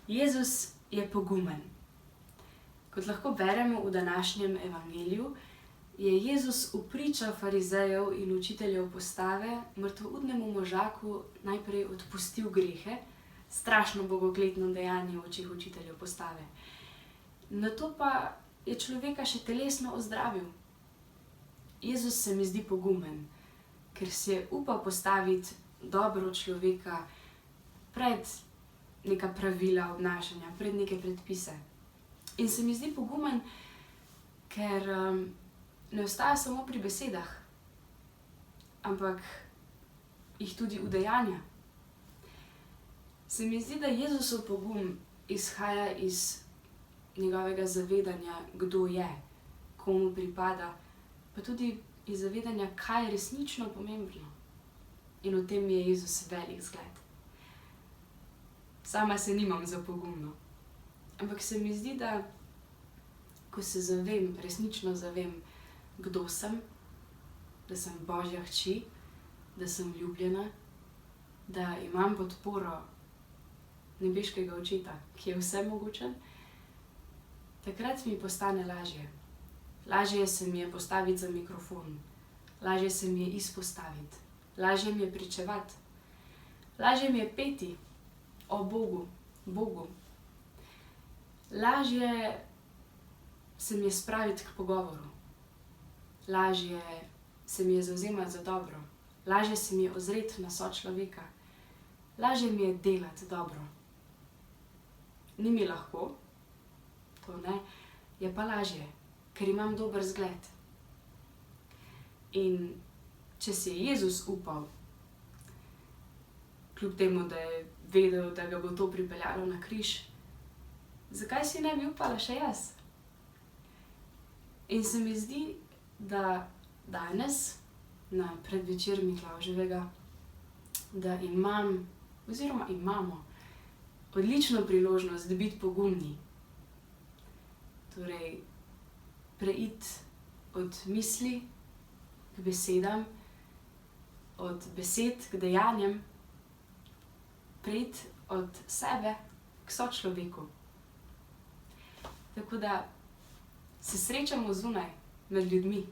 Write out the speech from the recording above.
Jezus je pogumen. Kot lahko beremo v današnjem evangeliju, je Jezus vpričo farizejev in učiteljev postave mrtvoudnemu možaku najprej odpustil grehe, strašno bogokletno dejanje v očeh učiteljev postave. Nato pa je človeka še telesno ozdravil. Jezus se mi zdi pogumen, ker si je upal postaviti dobro človeka pred neka pravila obnašanja, pred neke predpise. In se mi zdi pogumen, ker ne ostaja samo pri besedah, ampak jih tudi udejanja. Se mi zdi, da Jezusov pogum izhaja iz njegovega zavedanja, kdo je, komu pripada, pa tudi iz zavedanja, kaj je resnično pomembno. In v tem je Jezus velik zgled. Sama se nimam za pogumno, ampak se mi zdi, da ko se zavem, resnično zavem, kdo sem, da sem Božja hči, da sem ljubljena, da imam podporo nebeškega Očeta, ki je vsemogočen, takrat mi postane lažje. Lažje se mi je postaviti za mikrofon, lažje se mi je izpostaviti, lažje mi je pričevati, lažje mi je peti o Bogu. Lažje se mi je spraviti k pogovoru, lažje se mi je zavzemati za dobro, lažje se mi je ozreti na sočloveka, lažje mi je delati dobro. Ni mi lahko, to ne, je pa lažje, ker imam dober zgled. In če si je Jezus upal, kljub temu, da je vedel, da ga bo to pripeljalo na križ, zakaj si ne bi upala še jaz? In se mi zdi, da danes, na predvečer Miklavževega, da imamo odlično priložnost biti pogumni. Torej, preiti od misli k besedam, od besed k dejanjem, preiti od sebe k sočloveku. Tako da se srečamo zunaj, med ljudmi.